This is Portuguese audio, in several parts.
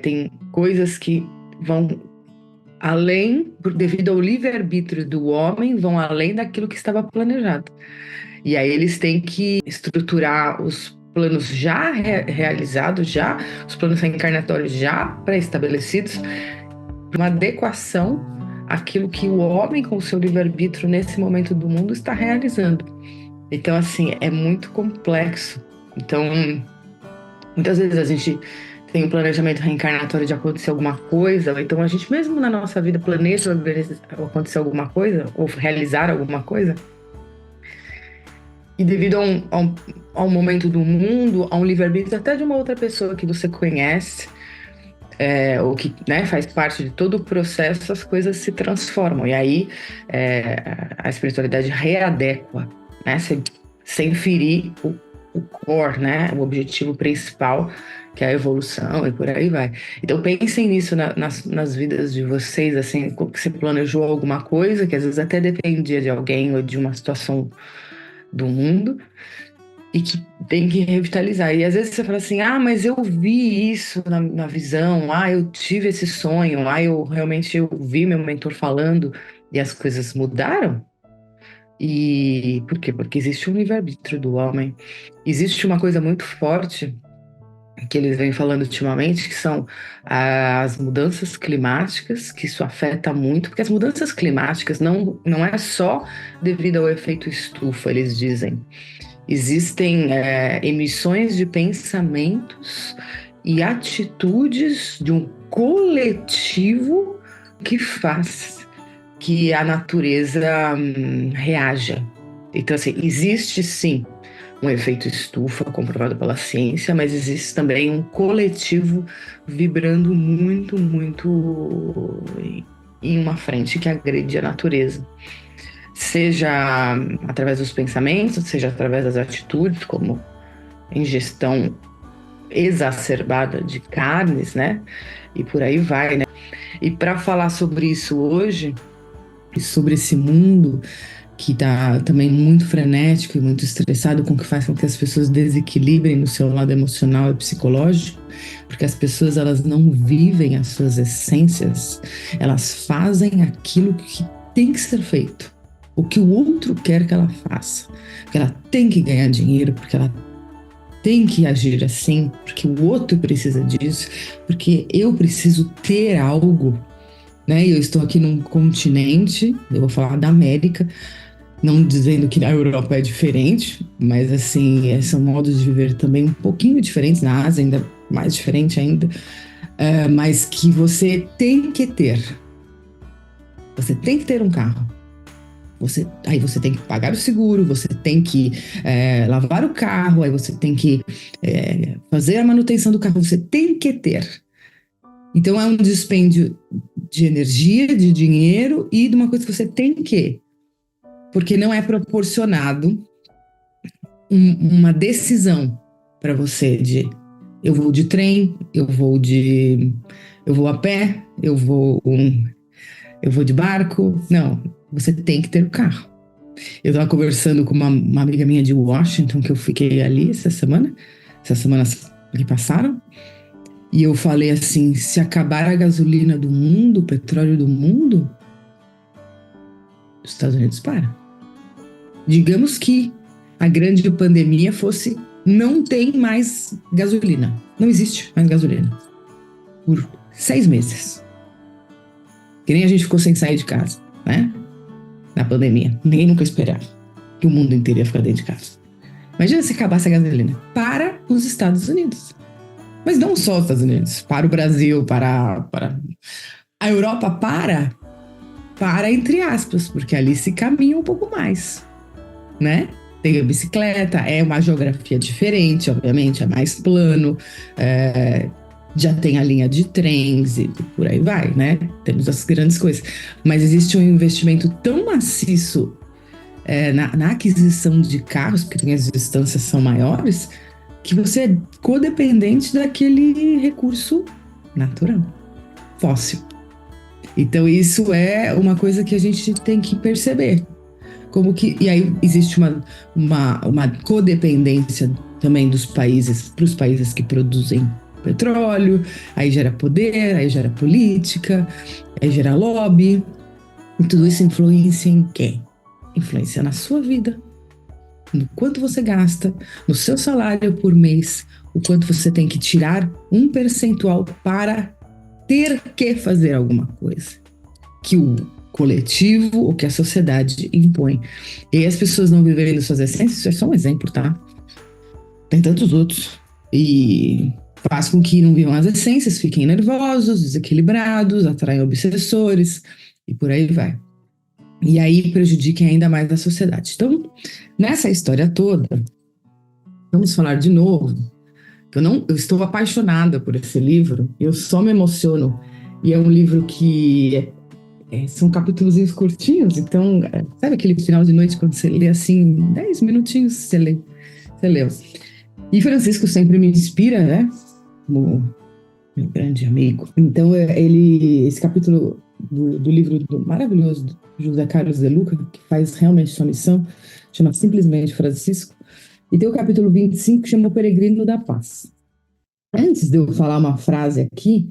Tem coisas que vão além, devido ao livre-arbítrio do homem, vão além daquilo que estava planejado. E aí eles têm que estruturar os planos já realizados, já os planos reencarnatórios já pré-estabelecidos, uma adequação àquilo que o homem, com o seu livre-arbítrio nesse momento do mundo, está realizando. Então, assim, é muito complexo. Então, muitas vezes a gente tem um planejamento reencarnatório de acontecer alguma coisa, ou então a gente mesmo na nossa vida planeja acontecer alguma coisa, ou realizar alguma coisa, e devido a um momento do mundo, a um livre-arbítrio até de uma outra pessoa que você conhece, ou que, né, faz parte de todo o processo, as coisas se transformam. E aí a espiritualidade readequa, né, sem ferir o core, né, o objetivo principal, que é a evolução, e por aí vai. Então pensem nisso nas vidas de vocês, assim, como que você planejou alguma coisa, que às vezes até dependia de alguém ou de uma situação do mundo, e que tem que revitalizar. E às vezes você fala assim, mas eu vi isso na visão, eu tive esse sonho, eu realmente vi meu mentor falando e as coisas mudaram. E por quê? Porque existe um livre-arbítrio do homem. Existe uma coisa muito forte que eles vêm falando ultimamente, que são as mudanças climáticas, que isso afeta muito, porque as mudanças climáticas não é só devido ao efeito estufa, eles dizem. Existem emissões de pensamentos e atitudes de um coletivo que faz que a natureza reaja. Então, assim, existe sim um efeito estufa comprovado pela ciência, mas existe também um coletivo vibrando muito, muito em uma frente que agride a natureza. Seja através dos pensamentos, seja através das atitudes, como ingestão exacerbada de carnes, né? E por aí vai, né? E para falar sobre isso hoje, e sobre esse mundo que está também muito frenético e muito estressado, com que faz com que as pessoas desequilibrem no seu lado emocional e psicológico, porque as pessoas, elas não vivem as suas essências, elas fazem aquilo que tem que ser feito, o que o outro quer que ela faça, porque ela tem que ganhar dinheiro, porque ela tem que agir assim, porque o outro precisa disso, porque eu preciso ter algo, né? Eu estou aqui num continente, eu vou falar da América, não dizendo que a Europa é diferente, mas assim, são modos de viver também um pouquinho diferentes, na Ásia ainda mais diferente ainda, mas que você tem que ter. Você tem que ter um carro. Aí você tem que pagar o seguro, você tem que lavar o carro, aí você tem que fazer a manutenção do carro, você tem que ter. Então é um dispêndio de energia, de dinheiro e de uma coisa que você tem que, porque não é proporcionado uma decisão para você de eu vou de trem, eu vou a pé, eu vou de barco. Não, você tem que ter o carro. Eu estava conversando com uma amiga minha de Washington, que eu fiquei ali essas semanas que passaram, e eu falei assim, se acabar a gasolina do mundo, o petróleo do mundo, os Estados Unidos param. Digamos que a grande pandemia fosse, não tem mais gasolina. Não existe mais gasolina. Por 6 meses. Que nem a gente ficou sem sair de casa, né? Na pandemia. Ninguém nunca esperava que o mundo inteiro ia ficar dentro de casa. Imagina se acabasse a gasolina. Para os Estados Unidos. Mas não só os Estados Unidos. Para o Brasil, para a Europa, para entre aspas, porque ali se caminha um pouco mais, né? Tem a bicicleta, é uma geografia diferente, obviamente, é mais plano, já tem a linha de trens e por aí vai, né? Temos as grandes coisas. Mas existe um investimento tão maciço na aquisição de carros, porque as distâncias são maiores, que você é codependente daquele recurso natural, fóssil. Então isso é uma coisa que a gente tem que perceber. E aí existe uma codependência também dos países, para os países que produzem petróleo, aí gera poder, aí gera política, aí gera lobby. E tudo isso influencia em quem? Influencia na sua vida, no quanto você gasta, no seu salário por mês, o quanto você tem que tirar um percentual para ter que fazer alguma coisa que o coletivo ou que a sociedade impõe. E aí as pessoas não vivendo suas essências, isso é só um exemplo, tá? Tem tantos outros. E faz com que não vivam as essências, fiquem nervosos, desequilibrados, atraem obsessores e por aí vai. E aí prejudiquem ainda mais a sociedade. Então, nessa história toda, vamos falar de novo. Eu estou apaixonada por esse livro, eu só me emociono. E é um livro que são capítulos curtinhos, então, sabe aquele final de noite quando você lê assim, 10 minutinhos você leu. E Francisco sempre me inspira, né? Como meu grande amigo. Então, esse capítulo do livro maravilhoso do José Carlos de Luca, que faz realmente sua missão, chama simplesmente Francisco. E tem o capítulo 25 que chama O Peregrino da Paz. Antes de eu falar uma frase aqui,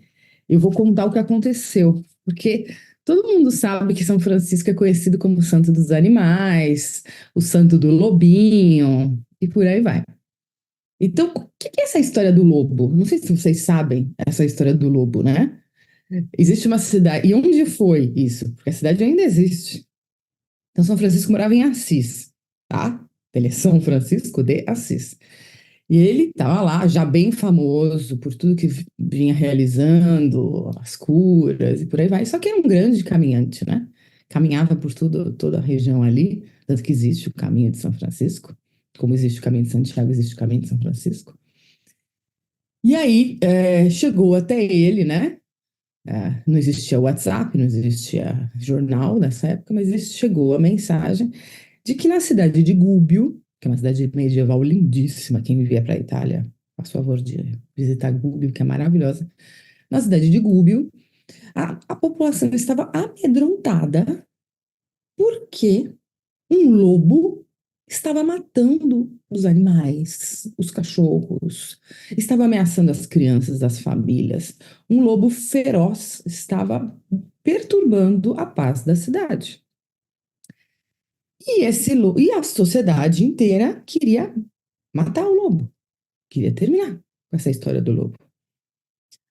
eu vou contar o que aconteceu, porque todo mundo sabe que São Francisco é conhecido como o santo dos animais, o santo do lobinho, e por aí vai. Então, o que é essa história do lobo? Não sei se vocês sabem essa história do lobo, né? Existe uma cidade. E onde foi isso? Porque a cidade ainda existe. Então, São Francisco morava em Assis, tá? Ele é São Francisco de Assis. E ele estava lá, já bem famoso por tudo que vinha realizando, as curas e por aí vai. Só que era um grande caminhante, né? Caminhava por toda a região ali, tanto que existe o caminho de São Francisco, como existe o caminho de Santiago, existe o caminho de São Francisco. E aí chegou até ele, né? Não existia WhatsApp, não existia jornal nessa época, mas chegou a mensagem de que na cidade de Gubbio, que é uma cidade medieval lindíssima, quem vivia para a Itália, faz favor de visitar Gubbio, que é maravilhosa. Na cidade de Gubbio, a população estava amedrontada porque um lobo estava matando os animais, os cachorros, estava ameaçando as crianças das famílias. Um lobo feroz estava perturbando a paz da cidade. E a sociedade inteira queria matar o lobo, queria terminar com essa história do lobo.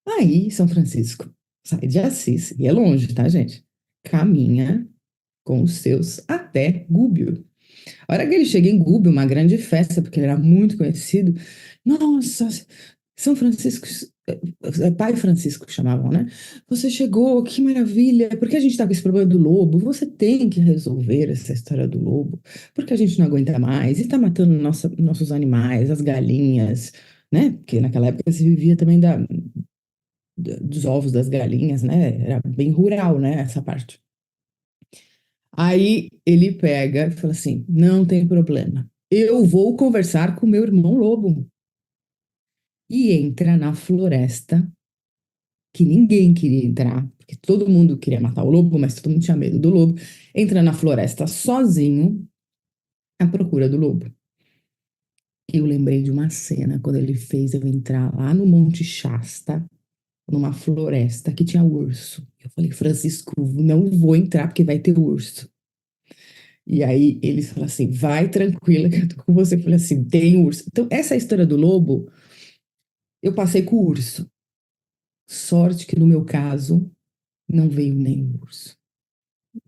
Aí, São Francisco sai de Assis, e é longe, tá, gente? Caminha com os seus até Gúbio. A hora que ele chega em Gubbio, uma grande festa, porque ele era muito conhecido. Nossa, São Francisco, Pai Francisco chamavam, né? Você chegou, que maravilha. Por que a gente está com esse problema do lobo? Você tem que resolver essa história do lobo, porque a gente não aguenta mais e está matando nossos animais, as galinhas, né? Porque naquela época se vivia também dos ovos das galinhas, né? Era bem rural, né? Essa parte. Aí ele pega e fala assim: não tem problema. Eu vou conversar com meu irmão lobo. E entra na floresta, que ninguém queria entrar, porque todo mundo queria matar o lobo, mas todo mundo tinha medo do lobo. Entra na floresta sozinho, à procura do lobo. Eu lembrei de uma cena quando ele fez eu entrar lá no Monte Shasta, numa floresta que tinha urso. Eu falei: Francisco, não vou entrar porque vai ter urso. E aí eles falam assim: vai tranquila que eu tô com você. Eu falei assim: tem urso. Então, essa história do lobo, eu passei com o urso. Sorte que no meu caso não veio nenhum urso.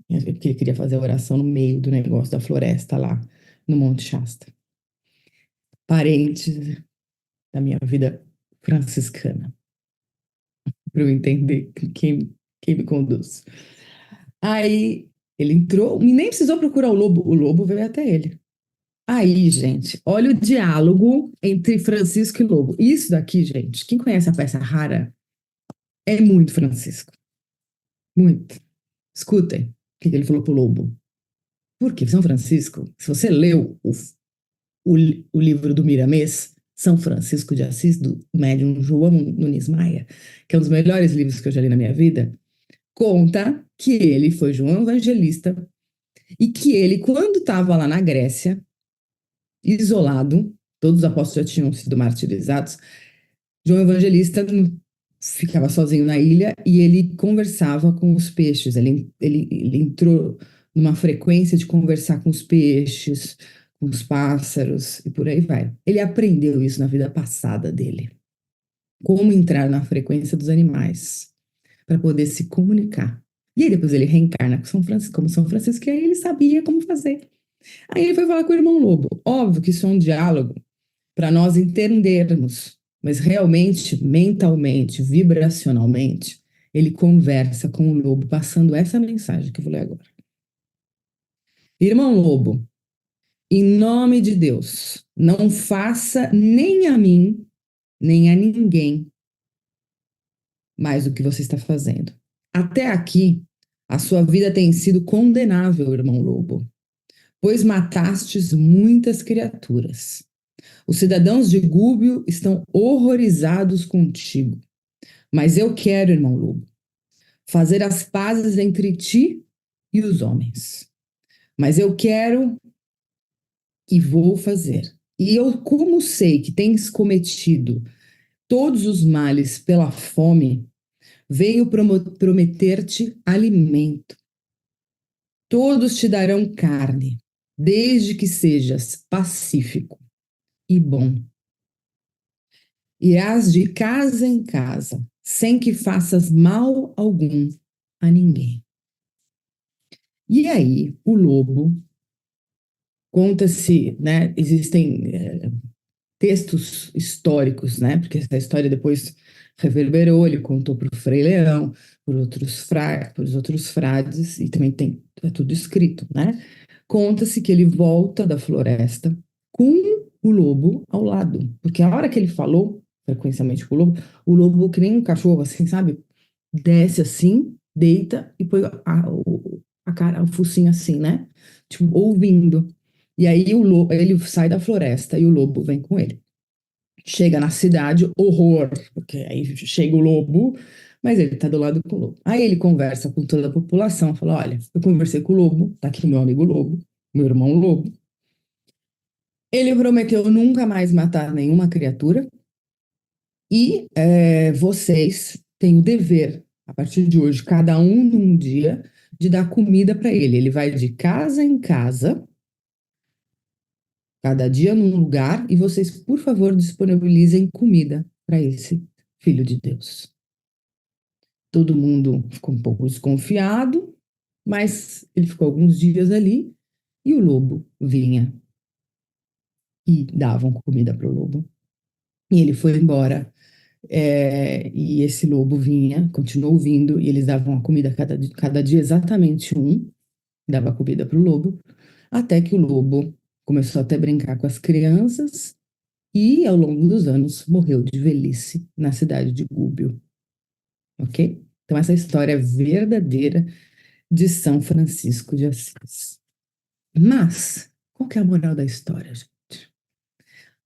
Porque ele queria fazer a oração no meio do negócio da floresta lá, no Monte Shasta. Parentes da minha vida franciscana, para eu entender quem me conduz. Aí ele entrou, e nem precisou procurar o lobo veio até ele. Aí, gente, olha o diálogo entre Francisco e Lobo. Isso daqui, gente, quem conhece a peça rara é muito Francisco. Muito. Escutem o que ele falou pro Lobo. Porque São Francisco, se você leu o, o livro do Miramês, São Francisco de Assis, do médium João Nunes Maia, que é um dos melhores livros que eu já li na minha vida, conta que ele foi João Evangelista e que ele, quando estava lá na Grécia, isolado, todos os apóstolos já tinham sido martirizados, João Evangelista ficava sozinho na ilha e ele conversava com os peixes. Ele entrou numa frequência de conversar com os peixes, com os pássaros e por aí vai. Ele aprendeu isso na vida passada dele. Como entrar na frequência dos animais para poder se comunicar. E aí depois ele reencarna como São Francisco, e aí ele sabia como fazer. Aí ele foi falar com o irmão Lobo. Óbvio que isso é um diálogo para nós entendermos, mas realmente, mentalmente, vibracionalmente, ele conversa com o lobo, passando essa mensagem que eu vou ler agora. Irmão Lobo, em nome de Deus, não faça nem a mim, nem a ninguém mais do que você está fazendo. Até aqui, a sua vida tem sido condenável, irmão Lobo, pois matastes muitas criaturas. Os cidadãos de Gúbio estão horrorizados contigo. Mas eu quero, irmão Lobo, fazer as pazes entre ti e os homens. Mas eu quero e vou fazer. E eu, como sei que tens cometido todos os males pela fome, venho prometer-te alimento. Todos te darão carne, desde que sejas pacífico e bom. Irás de casa em casa, sem que faças mal algum a ninguém. E aí, o lobo, conta-se, né, existem textos históricos, né, porque essa história depois reverberou, ele contou para o Frei Leão, por outros frades, e também é tudo escrito, né? Conta-se que ele volta da floresta com o lobo ao lado, porque a hora que ele falou frequentemente com o lobo que nem um cachorro, assim, sabe? Desce assim, deita e põe a cara, o focinho assim, né? Tipo, ouvindo. E aí o lobo, ele sai da floresta e o lobo vem com ele. Chega na cidade, horror, porque aí chega o lobo, mas ele tá do lado com o lobo. Aí ele conversa com toda a população, fala: olha, eu conversei com o lobo, tá aqui meu amigo lobo, meu irmão lobo. Ele prometeu nunca mais matar nenhuma criatura e vocês têm o dever, a partir de hoje, cada um num dia, de dar comida para ele. Ele vai de casa em casa, cada dia num lugar, e vocês, por favor, disponibilizem comida para esse filho de Deus. Todo mundo ficou um pouco desconfiado, mas ele ficou alguns dias ali e o lobo vinha e davam comida para o lobo. E ele foi embora. E esse lobo vinha, continuou vindo, e eles davam a comida cada dia, exatamente um, dava comida para o lobo, até que o lobo começou até a brincar com as crianças e, ao longo dos anos, morreu de velhice na cidade de Gúbio. Ok? Então, essa história é verdadeira de São Francisco de Assis. Mas, qual que é a moral da história, gente?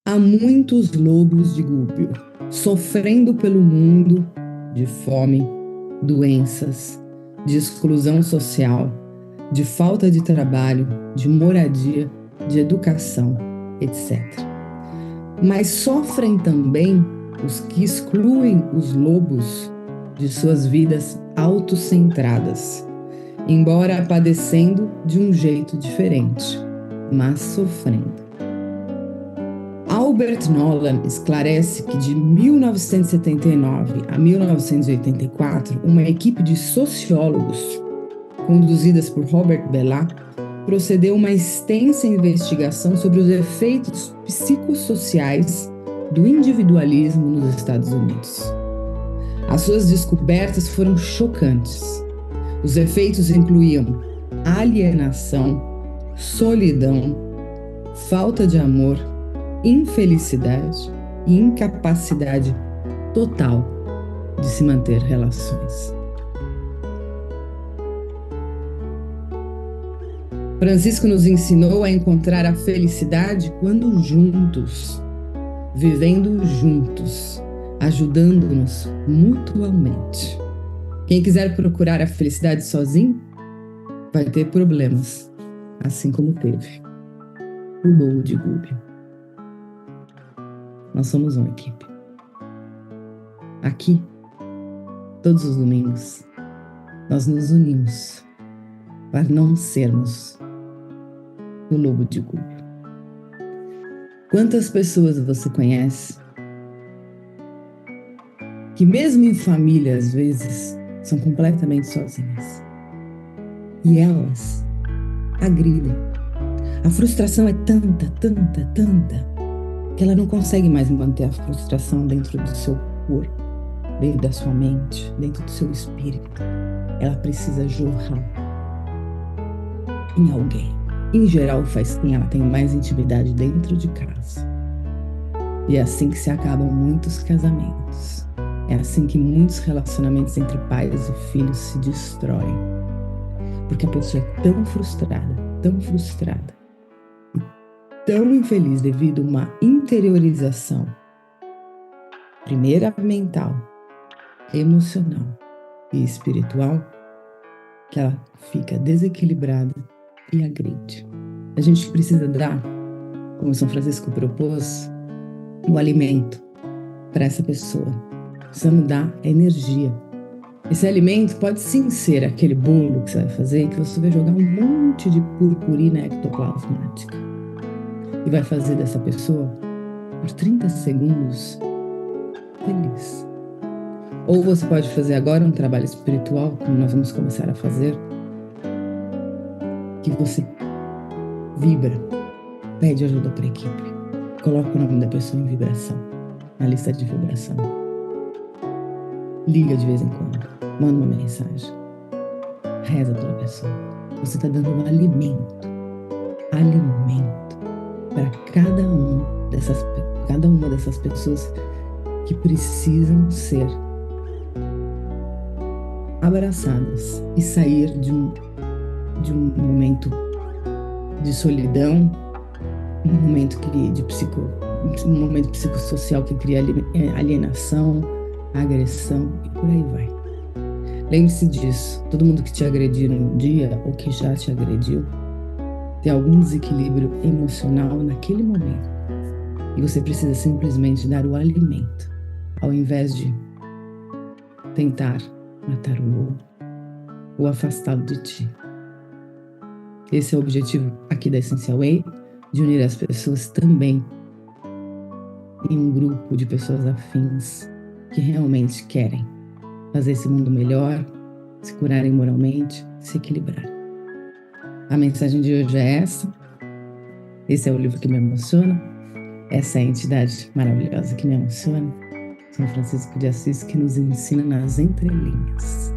Há muitos lobos de Gúbio sofrendo pelo mundo de fome, doenças, de exclusão social, de falta de trabalho, de moradia, de educação, etc. Mas sofrem também os que excluem os lobos de suas vidas autocentradas, embora padecendo de um jeito diferente, mas sofrendo. Albert Nolan esclarece que de 1979 a 1984, uma equipe de sociólogos, conduzidas por Robert Bellah, procedeu uma extensa investigação sobre os efeitos psicossociais do individualismo nos Estados Unidos. As suas descobertas foram chocantes. Os efeitos incluíam alienação, solidão, falta de amor, infelicidade e incapacidade total de se manter relações. Francisco nos ensinou a encontrar a felicidade quando juntos, vivendo juntos, ajudando-nos mutuamente. Quem quiser procurar a felicidade sozinho, vai ter problemas, assim como teve o lobo de Gúbio. Nós somos uma equipe. Aqui, todos os domingos, nós nos unimos para não sermos o lobo de Google. Quantas pessoas você conhece que mesmo em família, às vezes, são completamente sozinhas? E elas agridem. A frustração é tanta, que ela não consegue mais manter a frustração dentro do seu corpo, dentro da sua mente, dentro do seu espírito. Ela precisa jorrar em alguém. Em geral, faz quem ela tem mais intimidade dentro de casa. E é assim que se acabam muitos casamentos. É assim que muitos relacionamentos entre pais e filhos se destroem. Porque a pessoa é tão frustrada, tão infeliz devido a uma interiorização, primeira mental, emocional e espiritual, que ela fica desequilibrada e agride. A gente precisa dar, como São Francisco propôs, o alimento para essa pessoa. Precisamos dar energia. Esse alimento pode sim ser aquele bolo que você vai fazer, que você vai jogar um monte de purpurina ectoplasmática e vai fazer dessa pessoa, por 30 segundos, feliz. Ou você pode fazer agora um trabalho espiritual, como nós vamos começar a fazer, que você vibra, pede ajuda para a equipe, coloca o nome da pessoa em vibração, na lista de vibração. Liga de vez em quando, manda uma mensagem, reza pela pessoa. Você está dando um alimento para cada uma dessas pessoas que precisam ser abraçadas e sair de um momento de solidão, um momento psicossocial que cria alienação, agressão e por aí vai. Lembre-se disso, todo mundo que te agrediu um dia ou que já te agrediu tem algum desequilíbrio emocional naquele momento e você precisa simplesmente dar o alimento ao invés de tentar matar o lobo ou afastá-lo de ti. Esse é o objetivo aqui da Essential Way, de unir as pessoas também em um grupo de pessoas afins que realmente querem fazer esse mundo melhor, se curarem moralmente, se equilibrar. A mensagem de hoje é essa. Esse é o livro que me emociona. Essa é a entidade maravilhosa que me emociona. São Francisco de Assis, que nos ensina nas entrelinhas.